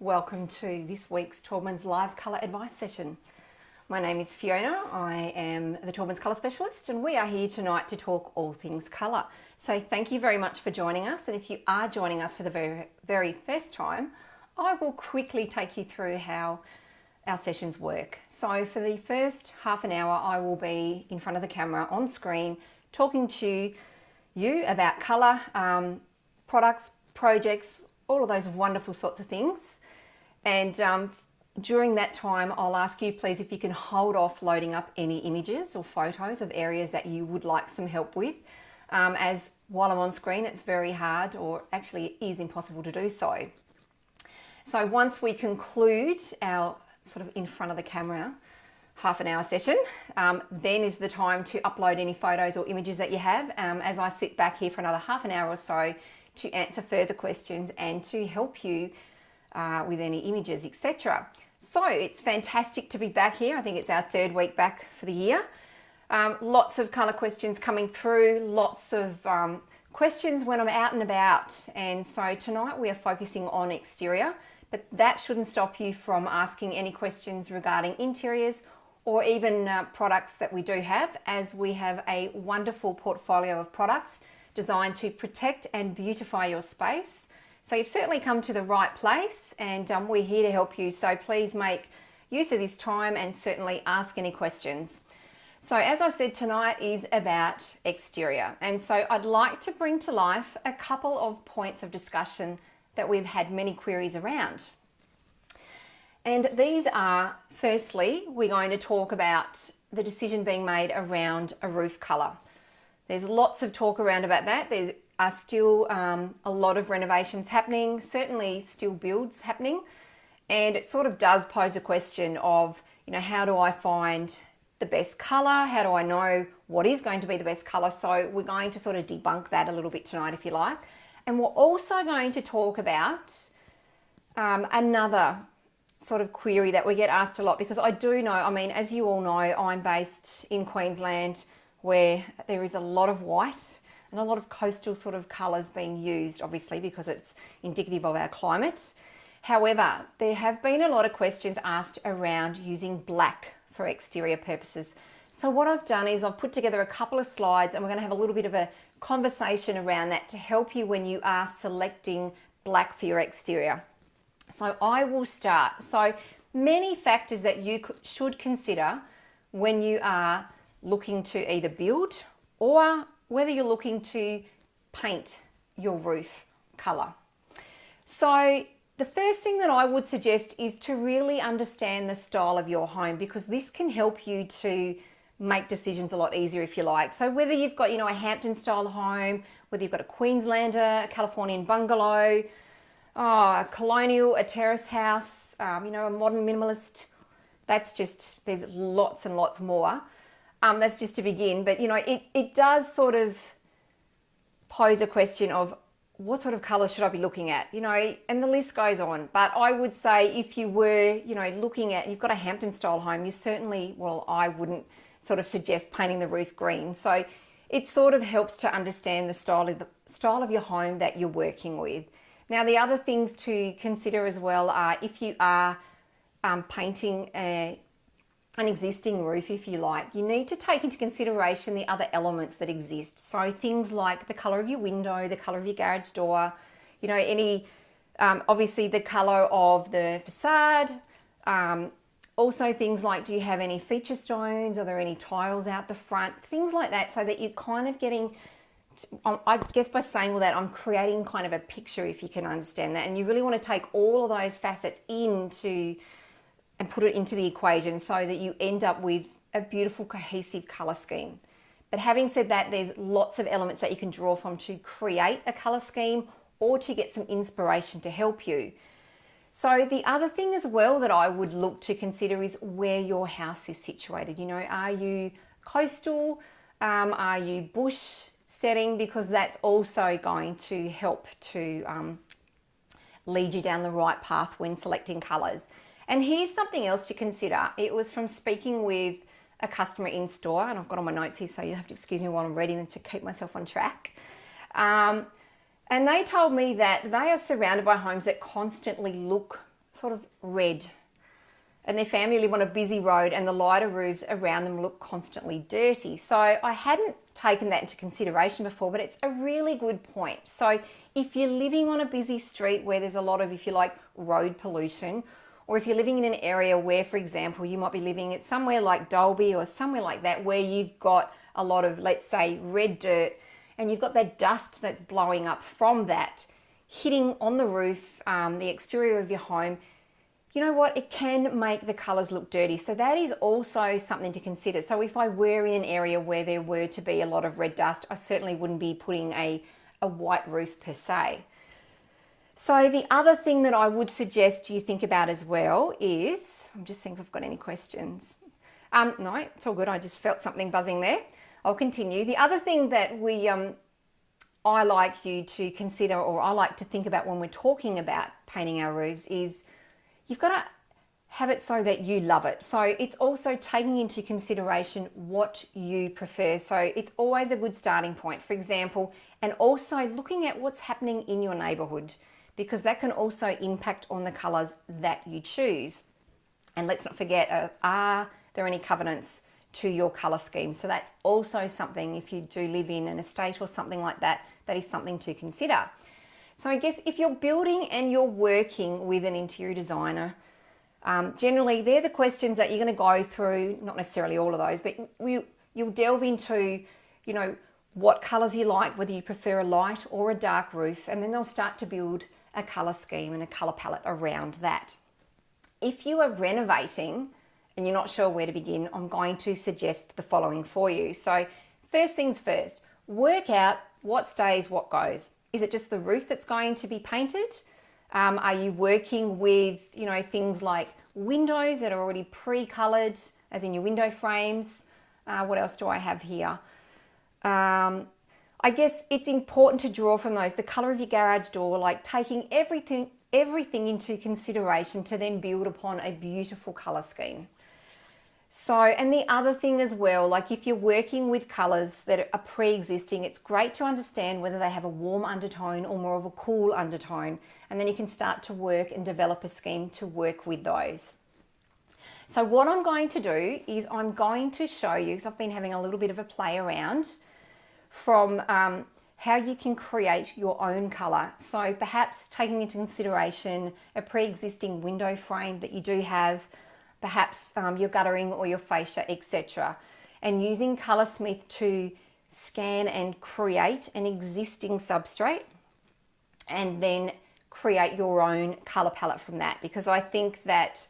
Welcome to this week's Taubmans live colour advice session. My name is Fiona. I am the Taubmans colour specialist and we are here tonight to talk all things colour. So thank you very much for joining us, and if you are joining us for the very first time, I will quickly take you through how our sessions work. So for the first half an hour I will be in front of the camera on screen talking to you about colour, products, projects, all of those wonderful sorts of things. And during that time, I'll ask you, please, if you can hold off loading up any images or photos of areas that you would like some help with, as while I'm on screen, it's very hard, or actually it is impossible to do so. So once we conclude our sort of in front of the camera half an hour session, then is the time to upload any photos or images that you have, as I sit back here for another half an hour or so to answer further questions and to help you with any images, etc. So it's fantastic to be back here. I think it's our third week back for the year. Lots of colour questions coming through, lots of questions when I'm out and about. And so tonight we are focusing on exterior, but that shouldn't stop you from asking any questions regarding interiors or even products that we do have, as we have a wonderful portfolio of products designed to protect and beautify your space. So you've certainly come to the right place, and we're here to help you. So please make use of this time and certainly ask any questions. So as I said, tonight is about exterior. And so I'd like to bring to life a couple of points of discussion that we've had many queries around. And these are, firstly, we're going to talk about the decision being made around a roof colour. There's lots of talk around about that. There are still a lot of renovations happening, certainly still builds happening. And it sort of does pose a question of, you know, how do I find the best colour? How do I know what is going to be the best colour? So we're going to sort of debunk that a little bit tonight, if you like. And we're also going to talk about another sort of query that we get asked a lot, because I do know, I mean, as you all know, I'm based in Queensland, where there is a lot of white and a lot of coastal sort of colours being used, obviously, because it's indicative of our climate. However, there have been a lot of questions asked around using black for exterior purposes. So what I've done is I've put together a couple of slides, and we're going to have a little bit of a conversation around that to help you when you are selecting black for your exterior. So I will start. So many factors that you should consider when you are looking to either build or whether you're looking to paint your roof colour. So the first thing that I would suggest is to really understand the style of your home, because this can help you to make decisions a lot easier, if you like. So whether you've got, you know, a Hampton style home, whether you've got a Queenslander, a Californian bungalow, a colonial, a terrace house, you know, a modern minimalist, that's just, there's lots and lots more. That's just to begin, but you know, it does sort of pose a question of what sort of colours should I be looking at, you know, and the list goes on. But I would say if you were, you know, looking at, you've got a Hampton style home, you certainly, well, I wouldn't sort of suggest painting the roof green. So it sort of helps to understand the style of your home that you're working with. Now, the other things to consider as well are if you are painting an existing roof, if you like, you need to take into consideration the other elements that exist. So things like the colour of your window, the colour of your garage door, you know, any, obviously the colour of the facade. Also things like, do you have any feature stones? Are there any tiles out the front? Things like that, so that you're kind of getting, I guess by saying all that, I'm creating kind of a picture, if you can understand that. And you really want to take all of those facets into and put it into the equation so that you end up with a beautiful cohesive colour scheme. But having said that, there's lots of elements that you can draw from to create a colour scheme or to get some inspiration to help you. So the other thing as well that I would look to consider is where your house is situated. You know, are you coastal? Are you bush setting? Because that's also going to help to lead you down the right path when selecting colours. And here's something else to consider. It was from speaking with a customer in store, and I've got all my notes here, so you have to excuse me while I'm reading them to keep myself on track. And they told me that they are surrounded by homes that constantly look sort of red, and their family live on a busy road and the lighter roofs around them look constantly dirty. So I hadn't taken that into consideration before, but it's a really good point. So if you're living on a busy street where there's a lot of, if you like, road pollution, or if you're living in an area where, for example, you might be living at somewhere like Dalby or somewhere like that where you've got a lot of, let's say, red dirt, and you've got that dust that's blowing up from that, hitting on the roof, the exterior of your home, you know what, it can make the colours look dirty. So that is also something to consider. So if I were in an area where there were to be a lot of red dust, I certainly wouldn't be putting a white roof per se. So the other thing that I would suggest you think about as well is, I'm just seeing if I've got any questions. No, it's all good. I just felt something buzzing there. I'll continue. The other thing that I like you to consider, or I like to think about when we're talking about painting our roofs, is you've got to have it so that you love it. So it's also taking into consideration what you prefer. So it's always a good starting point, for example, and also looking at what's happening in your neighborhood, because that can also impact on the colors that you choose. And let's not forget, are there any covenants to your color scheme? So that's also something, if you do live in an estate or something like that, that is something to consider. So I guess if you're building and you're working with an interior designer, generally they're the questions that you're going to go through, not necessarily all of those, but you'll delve into, you know, what colors you like, whether you prefer a light or a dark roof, and then they'll start to build a color scheme and a color palette around that. If you are renovating and you're not sure where to begin, I'm going to suggest the following for you. So first things first, work out what stays, what goes. Is it just the roof that's going to be painted? Are you working with, you know, things like windows that are already pre-colored, as in your window frames? What else do I have here? I guess it's important to draw from those, the color of your garage door, like taking everything into consideration to then build upon a beautiful color scheme. So, and the other thing as well, like if you're working with colors that are pre-existing, it's great to understand whether they have a warm undertone or more of a cool undertone, and then you can start to work and develop a scheme to work with those. So what I'm going to do is I'm going to show you, because I've been having a little bit of a play around, from how you can create your own color. So perhaps taking into consideration a pre-existing window frame that you do have, perhaps your guttering or your fascia, etc. And using Colorsmith to scan and create an existing substrate and then create your own color palette from that, because I think that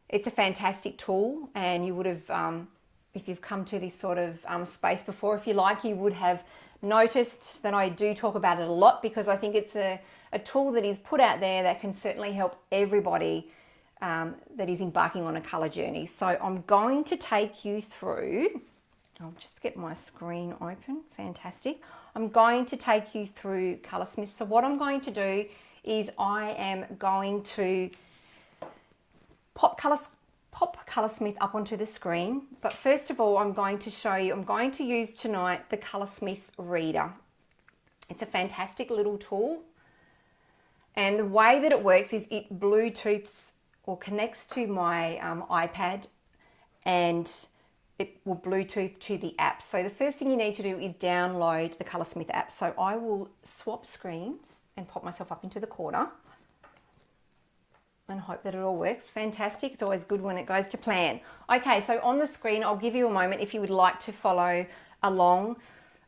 it's a fantastic tool, and you would have, if you've come to this sort of space before, if you like, you would have noticed that I do talk about it a lot, because I think it's a tool that is put out there that can certainly help everybody that is embarking on a color journey. So I'm going to take you through, I'll just get my screen open, fantastic. I'm going to take you through Colorsmith. So what I'm going to do is I am going to pop Colorsmith up onto the screen, but first of all I'm going to show you, I'm going to use tonight the Colorsmith Reader. It's a fantastic little tool, and the way that it works is it Bluetooths or connects to my iPad, and it will Bluetooth to the app. So the first thing you need to do is download the Colorsmith app. So I will swap screens and pop myself up into the corner and hope that it all works. Fantastic. It's always good when it goes to plan. Okay, so on the screen, I'll give you a moment if you would like to follow along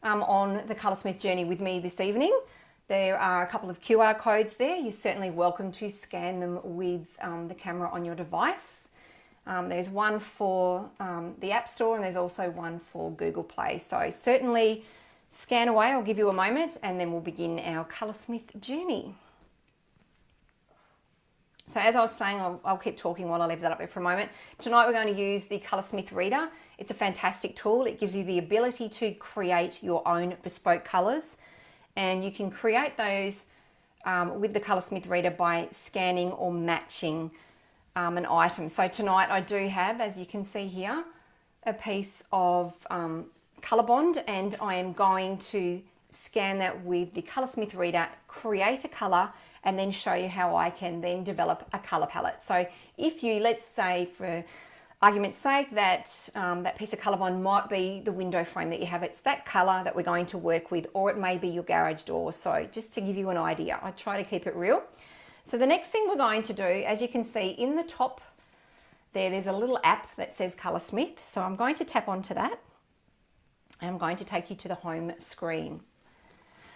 on the Colorsmith journey with me this evening. There are a couple of QR codes there. You're certainly welcome to scan them with the camera on your device. There's one for the App Store, and there's also one for Google Play. So certainly scan away. I'll give you a moment, and then we'll begin our Colorsmith journey. So as I was saying, I'll keep talking while I leave that up there for a moment. Tonight we're going to use the Colorsmith Reader. It's a fantastic tool. It gives you the ability to create your own bespoke colours, and you can create those with the Colorsmith Reader by scanning or matching an item. So tonight I do have, as you can see here, a piece of colour bond, and I am going to scan that with the Colorsmith Reader, create a colour, and then show you how I can then develop a color palette. So if you, let's say for argument's sake, that that piece of ColourBond might be the window frame that you have. It's that colour that we're going to work with, or it may be your garage door. So just to give you an idea, I try to keep it real. So the next thing we're going to do, as you can see in the top there's a little app that says Colorsmith. So I'm going to tap onto that, and I'm going to take you to the home screen.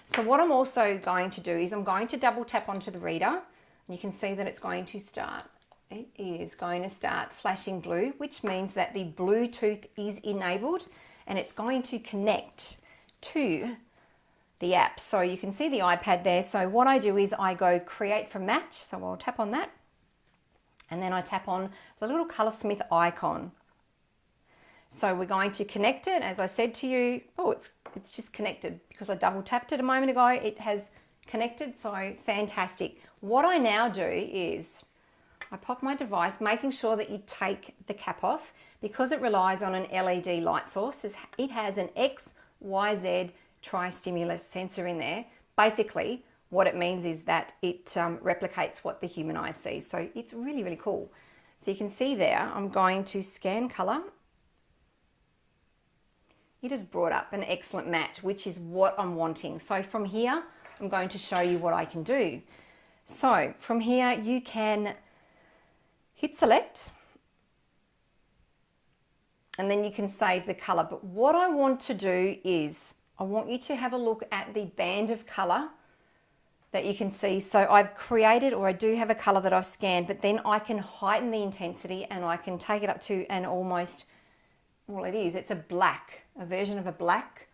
So what I'm also going to do is I'm going to double tap onto the reader, and you can see that it's going to start. It is going to start flashing blue, which means that the Bluetooth is enabled and it's going to connect to the app. So you can see the iPad there. So what I do is I go create from match. So I'll tap on that, and then I tap on the little Colorsmith icon. So we're going to connect it. As I said to you, oh, it's just connected because I double tapped it a moment ago. It has connected, so fantastic. What I now do is I pop my device, making sure that you take the cap off because it relies on an LED light source. It has an X, Y, Z tri-stimulus sensor in there. Basically, what it means is that it replicates what the human eye sees. So it's really, really cool. So you can see there, I'm going to scan color. It has brought up an excellent match, which is what I'm wanting. So from here, I'm going to show you what I can do. So from here, you can hit select, and then you can save the color. But what I want to do is I want you to have a look at the band of color that you can see. So I've created, or I do have a color that I've scanned, but then I can heighten the intensity and I can take it up to an almost, well, it's a black, a version of a black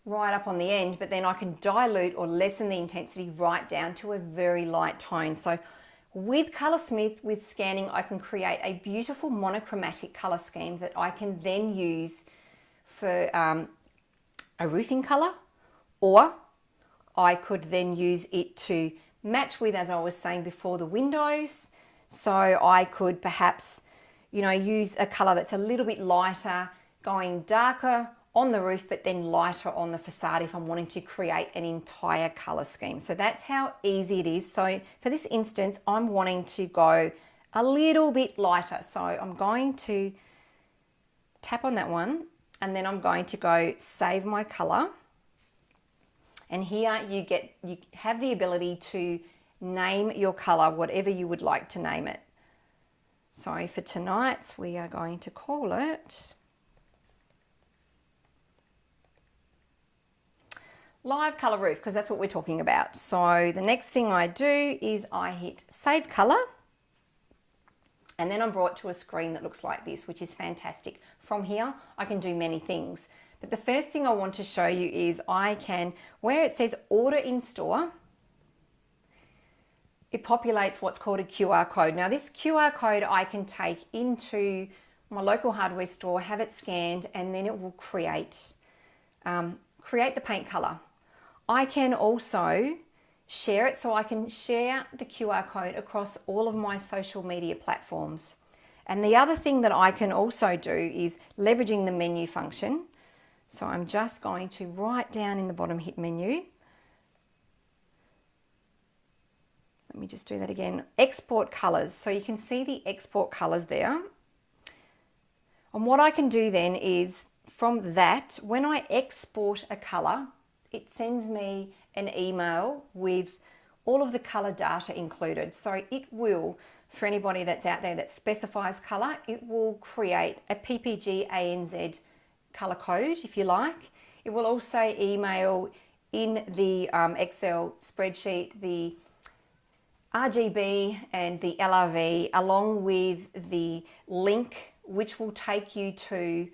right up on the end, but then I can dilute or lessen the intensity right down to a very light tone. So with Colorsmith, with scanning, I can create a beautiful monochromatic color scheme that I can then use for a roofing color, or I could then use it to match with, as I was saying before, the windows. So I could perhaps, use a color that's a little bit lighter, going darker on the roof, but then lighter on the facade if I'm wanting to create an entire color scheme. So that's how easy it is. So for this instance, I'm wanting to go a little bit lighter. So I'm going to tap on that one, and then I'm going to go save my color. And here you have the ability to name your color, whatever you would like to name it. So for tonight's, we are going to call it Live Color Roof, because that's what we're talking about. So the next thing I do is I hit Save Color, and then I'm brought to a screen that looks like this, which is fantastic. From here, I can do many things. But the first thing I want to show you is I can, where it says Order in Store, it populates what's called a QR code. Now this QR code I can take into my local hardware store, have it scanned, and then it will create the paint color. I can also share it, so I can share the QR code across all of my social media platforms. And the other thing that I can also do is leveraging the menu function. So I'm just going to right down in the bottom hit menu. Let me just do that again. Export colors. So you can see the export colors there. And what I can do then is from that, when I export a color, it sends me an email with all of the color data included. So it will, for anybody that's out there that specifies color, it will create a PPG ANZ color code, if you like. It will also email in the Excel spreadsheet the RGB and the LRV, along with the link, which will take you to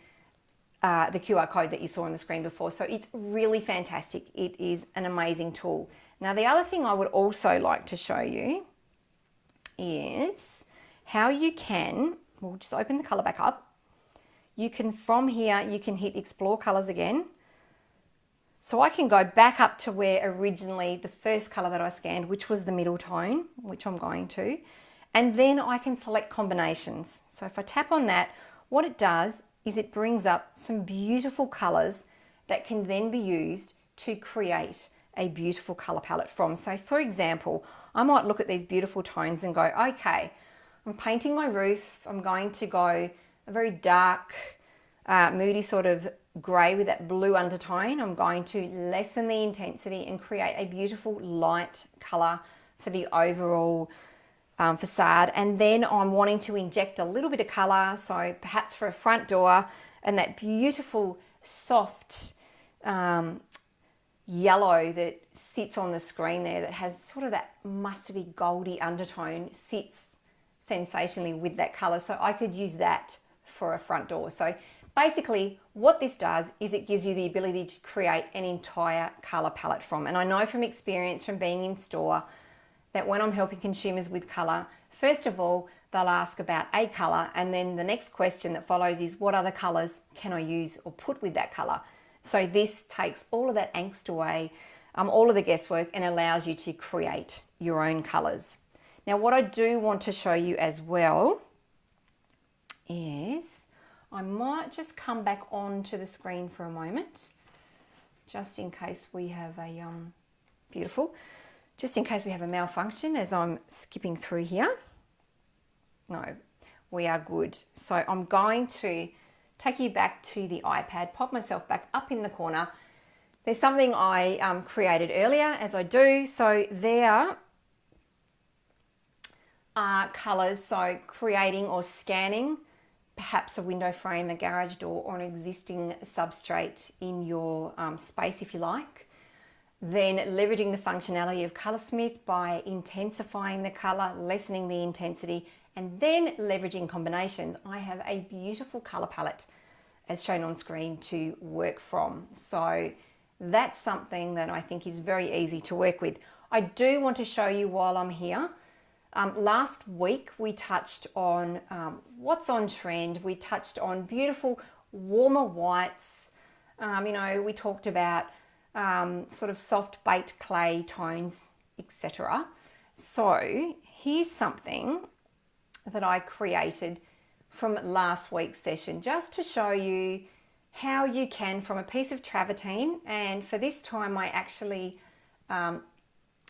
the QR code that you saw on the screen before. So it's really fantastic. It is an amazing tool. Now, the other thing I would also like to show you is how you can, we'll just open the color back up. You can, from here, you can hit Explore Colors again. So I can go back up to where originally the first color that I scanned, which was the middle tone, which I'm going to, and then I can select combinations. So if I tap on that, what it does is it brings up some beautiful colors that can then be used to create a beautiful color palette from. So for example, I might look at these beautiful tones and go, okay, I'm painting my roof. I'm going to go a very dark, moody sort of grey with that blue undertone. I'm going to lessen the intensity and create a beautiful light colour for the overall facade. And then I'm wanting to inject a little bit of colour, so perhaps for a front door, and that beautiful soft yellow that sits on the screen there that has sort of that mustardy goldy undertone sits sensationally with that colour. So I could use that for a front door. So basically what this does is it gives you the ability to create an entire colour palette from. And I know from experience from being in store that when I'm helping consumers with colour, first of all, they'll ask about a colour, and then the next question that follows is what other colours can I use or put with that colour? So this takes all of that angst away, all of the guesswork, and allows you to create your own colours. Now what I do want to show you as well is, I might just come back onto the screen for a moment, just in case we have a, just in case we have a malfunction as I'm skipping through here. No, we are good. So I'm going to take you back to the iPad, pop myself back up in the corner. There's something I created earlier, as I do. So there are colours, so creating or scanning perhaps a window frame, a garage door, or an existing substrate in your space, if you like. Then leveraging the functionality of Colorsmith by intensifying the colour, lessening the intensity, and then leveraging combinations. I have a beautiful colour palette as shown on screen to work from. So that's something that I think is very easy to work with. I do want to show you while I'm here. Last week we touched on what's on trend. We touched on beautiful warmer whites. We talked about sort of soft baked clay tones, etc. So here's something that I created from last week's session, just to show you how you can, from a piece of travertine, and for this time I actually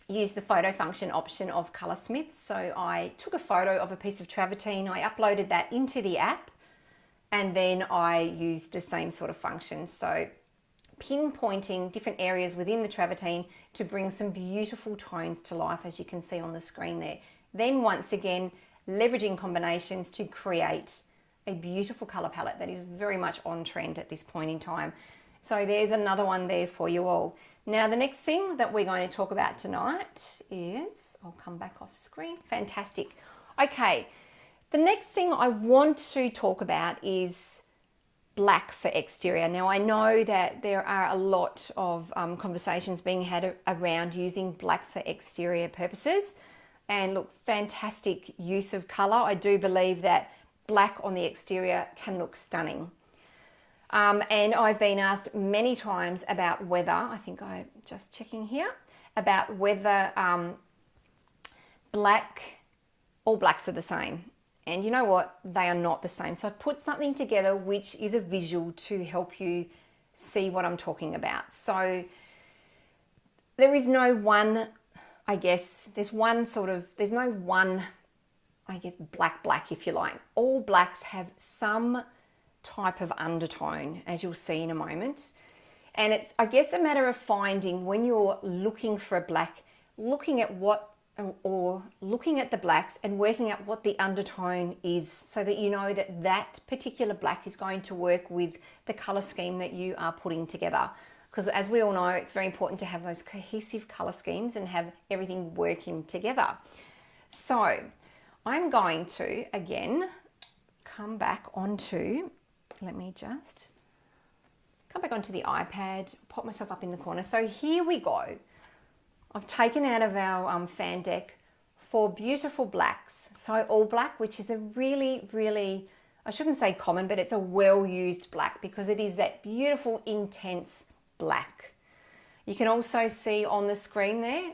use the photo function option of Colorsmith. So I took a photo of a piece of travertine, I uploaded that into the app, and then I used the same sort of function. So pinpointing different areas within the travertine to bring some beautiful tones to life, as you can see on the screen there. Then once again, leveraging combinations to create a beautiful colour palette that is very much on trend at this point in time. So there's another one there for you all. Now the next thing that we're going to talk about tonight is, I'll come back off screen, fantastic. Okay, the next thing I want to talk about is black for exterior. Now I know that there are a lot of conversations being had around using black for exterior purposes, and look, fantastic use of colour. I do believe that black on the exterior can look stunning. And I've been asked many times about whether, I think I'm just checking here, about whether all blacks are the same. And you know what? They are not the same. So I've put something together which is a visual to help you see what I'm talking about. So there is no one, I guess, there's no one, I guess, black, if you like. All blacks have some type of undertone, as you'll see in a moment. And it's, I guess, a matter of finding, when you're looking for a black, looking at the blacks and working out what the undertone is, so that you know that that particular black is going to work with the color scheme that you are putting together. Because as we all know, it's very important to have those cohesive color schemes and have everything working together. So I'm going to, again, come back onto, let me just come back onto the iPad, pop myself up in the corner. So here we go. I've taken out of our fan deck 4 beautiful blacks. So all black, which is a really, really, I shouldn't say common, but it's a well-used black because it is that beautiful, intense black. You can also see on the screen there,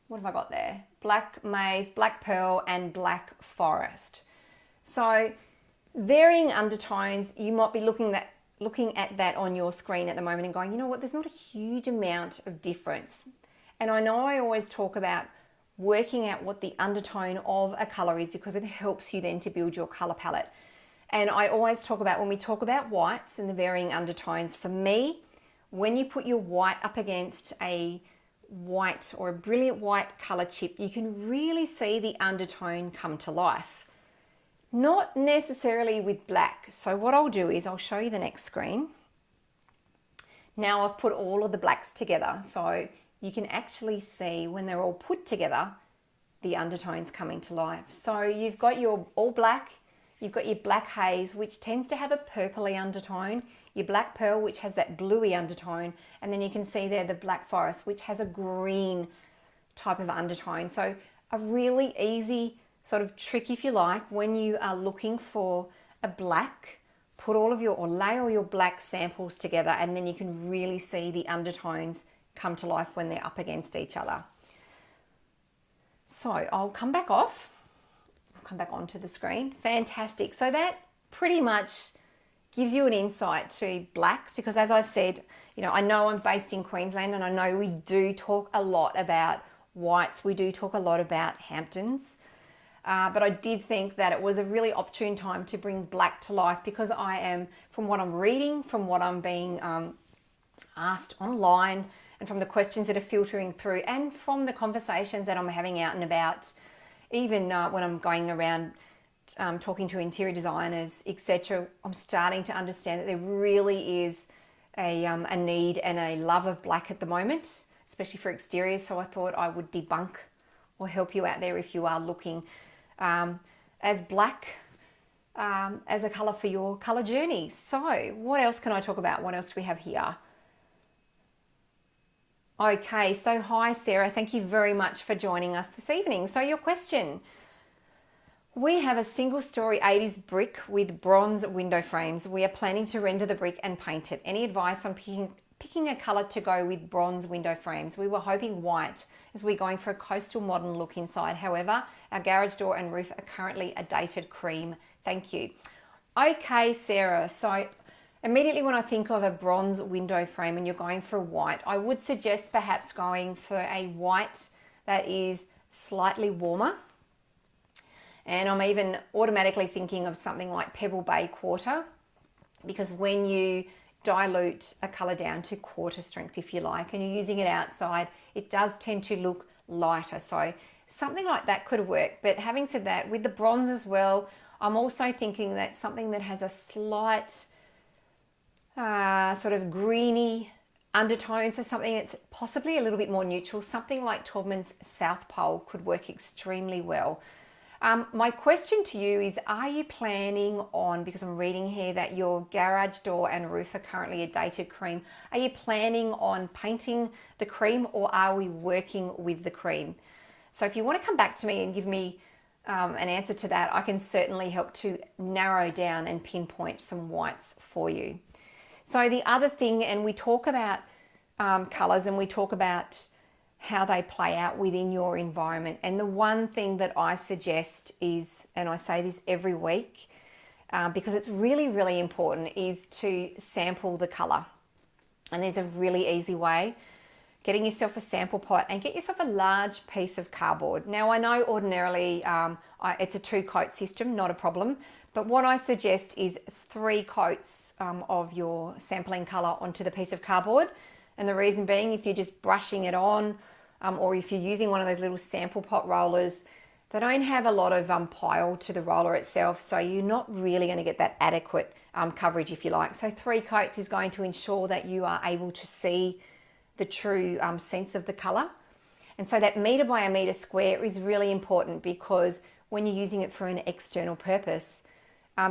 what have I got there? Black maize, black pearl, and black forest. So varying undertones, you might be looking at that on your screen at the moment and going, you know what, there's not a huge amount of difference. And I know I always talk about working out what the undertone of a color is, because it helps you then to build your color palette. And I always talk about, when we talk about whites and the varying undertones, for me, when you put your white up against a white or a brilliant white color chip, you can really see the undertone come to life. Not necessarily with black. So what I'll do is I'll show you the next screen. Now I've put all of the blacks together, so you can actually see when they're all put together, the undertones coming to life. So you've got your all black, you've got your black haze, which tends to have a purpley undertone, your black pearl, which has that bluey undertone, and then you can see there the black forest, which has a green type of undertone. So a really easy sort of trick, if you like, when you are looking for a black, put all of your, or lay all your black samples together, and then you can really see the undertones come to life when they're up against each other. So I'll come back off, I'll come back onto the screen. Fantastic. So that pretty much gives you an insight to blacks, because as I said, I know I'm based in Queensland, and I know we do talk a lot about whites, we do talk a lot about Hamptons, but I did think that it was a really opportune time to bring black to life, because I am, from what I'm reading, from what I'm being asked online, and from the questions that are filtering through, and from the conversations that I'm having out and about, even when I'm going around talking to interior designers, etc., I'm starting to understand that there really is a need and a love of black at the moment, especially for exteriors. So I thought I would debunk or help you out there if you are looking as black as a colour for your colour journey. So what else can I talk about? What else do we have here? Okay, so hi Sarah, thank you very much for joining us this evening. So your question: we have a single story 80s brick with bronze window frames. We are planning to render the brick and paint it. Any advice on picking a colour to go with bronze window frames? We were hoping white, as we're going for a coastal modern look inside. However, our garage door and roof are currently a dated cream. Thank you. Okay, Sarah, so immediately when I think of a bronze window frame and you're going for white, I would suggest perhaps going for a white that is slightly warmer. And I'm even automatically thinking of something like Pebble Bay Quarter, because when you dilute a colour down to quarter strength, if you like, and you're using it outside, it does tend to look lighter. So something like that could work. But having said that, with the bronze as well, I'm also thinking that something that has a slight sort of greeny undertone, so something that's possibly a little bit more neutral, something like Taubmans South Pole could work extremely well. My question to you is, are you planning on, because I'm reading here that your garage door and roof are currently a dated cream, are you planning on painting the cream, or are we working with the cream? So if you want to come back to me and give me an answer to that, I can certainly help to narrow down and pinpoint some whites for you. So the other thing, and we talk about colours and we talk about how they play out within your environment. And the one thing that I suggest is, and I say this every week because it's really, really important, is to sample the colour. And there's a really easy way: getting yourself a sample pot and get yourself a large piece of cardboard. Now I know ordinarily it's a 2-coat system, not a problem. But what I suggest is 3 coats of your sampling colour onto the piece of cardboard. And the reason being, if you're just brushing it on, or if you're using one of those little sample pot rollers, they don't have a lot of pile to the roller itself, so you're not really going to get that adequate coverage, if you like. So 3 coats is going to ensure that you are able to see the true sense of the colour. And so that metre by a metre square is really important, because when you're using it for an external purpose,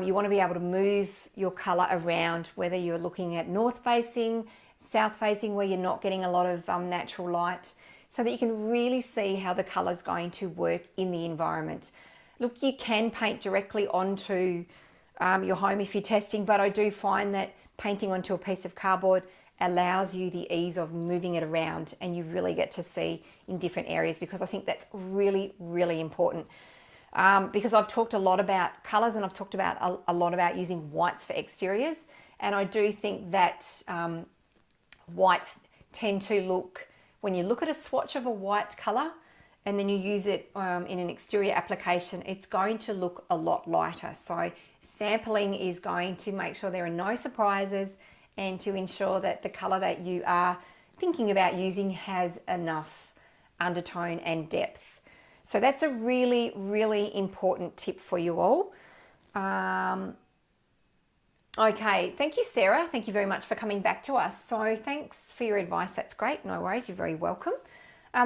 you want to be able to move your colour around, whether you're looking at north facing, south facing, where you're not getting a lot of natural light, so that you can really see how the colour is going to work in the environment. Look, you can paint directly onto your home if you're testing, but I do find that painting onto a piece of cardboard allows you the ease of moving it around, and you really get to see in different areas, because I think that's really, really important. Because I've talked a lot about colours, and I've talked about a lot about using whites for exteriors, and I do think that whites tend to look, when you look at a swatch of a white colour, and then you use it in an exterior application, it's going to look a lot lighter. So sampling is going to make sure there are no surprises and to ensure that the color that you are thinking about using has enough undertone and depth. So that's a really, really important tip for you all. Okay, thank you, Sarah. Thank you very much for coming back to us. So thanks for your advice. That's great. No worries. You're very welcome.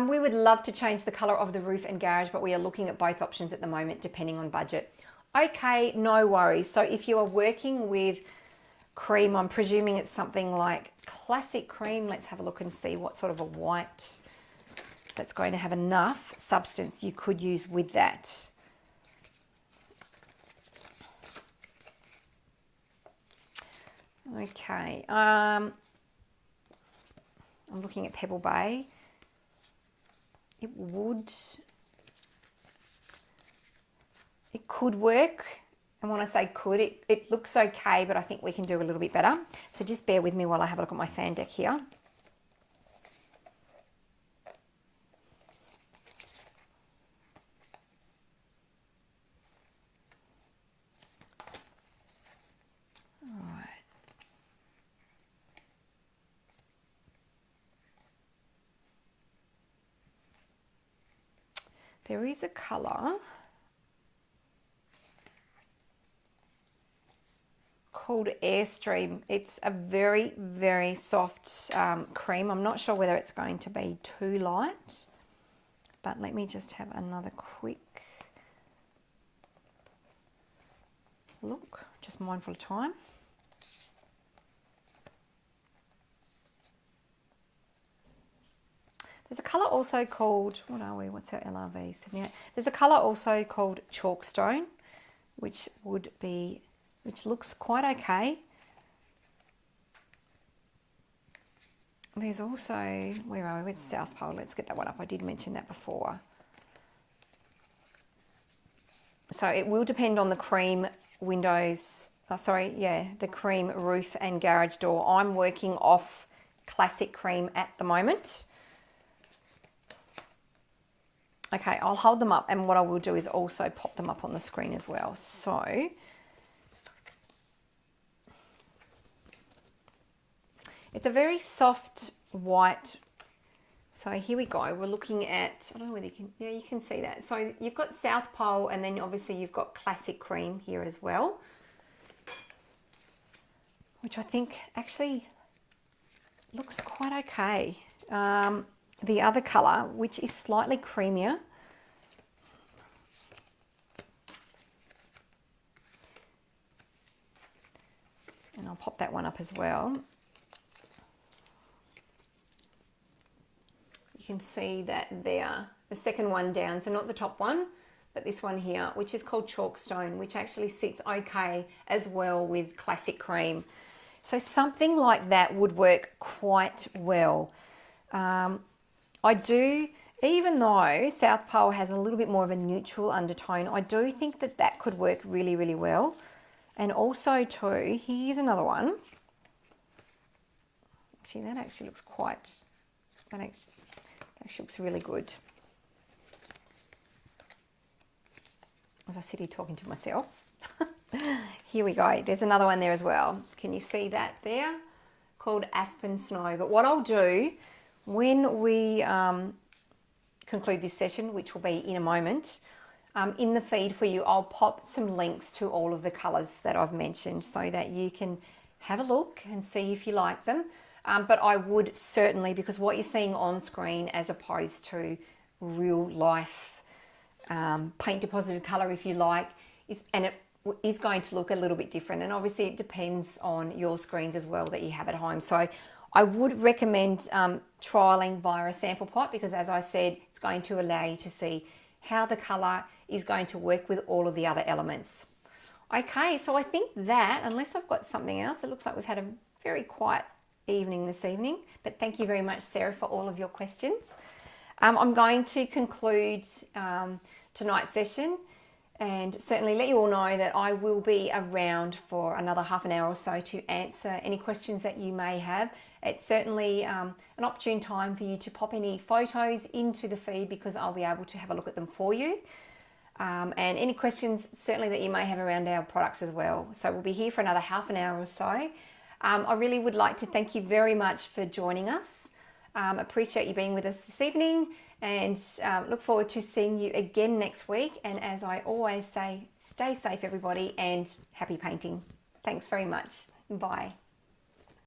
We would love to change the colour of the roof and garage, but we are looking at both options at the moment, depending on budget. Okay, no worries. So if you are working with cream, I'm presuming it's something like classic cream. Let's have a look and see what sort of a white that's going to have enough substance you could use with that. Okay, I'm looking at Pebble Bay. It could work. And when I say could, it looks okay, but I think we can do a little bit better. So just bear with me while I have a look at my fan deck here. There is a colour called Airstream. It's a very, very soft cream. I'm not sure whether it's going to be too light, but let me just have another quick look, just mindful of time. There's a colour also called, what are we? What's our LRV? 78. There's a colour also called Chalkstone, which looks quite okay. There's also, where are we? Where's South Pole? Let's get that one up. I did mention that before. So it will depend on the cream windows, the cream roof and garage door. I'm working off classic cream at the moment. Okay, I'll hold them up, and what I will do is also pop them up on the screen as well. So it's a very soft white. So here we go. We're looking at, I don't know whether you can, yeah, you can see that. So you've got South Pole, and then obviously you've got classic cream here as well, which I think actually looks quite okay. The other colour, which is slightly creamier, and I'll pop that one up as well. You can see that there, the second one down, so not the top one, but this one here, which is called Chalkstone, which actually sits okay as well with classic cream. So something like that would work quite well. I do, even though South Pole has a little bit more of a neutral undertone, I do think that that could work really, really well. And also too, here's another one. Actually, that actually looks quite, that actually looks really good. As I sit here talking to myself. Here we go. There's another one there as well. Can you see that there? Called Aspen Snow. But what I'll do, when we conclude this session, which will be in a moment, in the feed for you, I'll pop some links to all of the colours that I've mentioned so that you can have a look and see if you like them. But I would certainly, because what you're seeing on screen as opposed to real life paint deposited colour, if you like, and it is going to look a little bit different. And obviously it depends on your screens as well that you have at home. So I would recommend trialling via a sample pot, because as I said, it's going to allow you to see how the colour is going to work with all of the other elements. Okay, so I think that, unless I've got something else, it looks like we've had a very quiet evening this evening, but thank you very much, Sarah, for all of your questions. I'm going to conclude tonight's session, and certainly let you all know that I will be around for another half an hour or so to answer any questions that you may have. It's certainly an opportune time for you to pop any photos into the feed because I'll be able to have a look at them for you. And any questions certainly that you may have around our products as well. So we'll be here for another half an hour or so. I really would like to thank you very much for joining us. Appreciate you being with us this evening, and look forward to seeing you again next week. And as I always say, stay safe everybody, and happy painting. Thanks very much. Bye.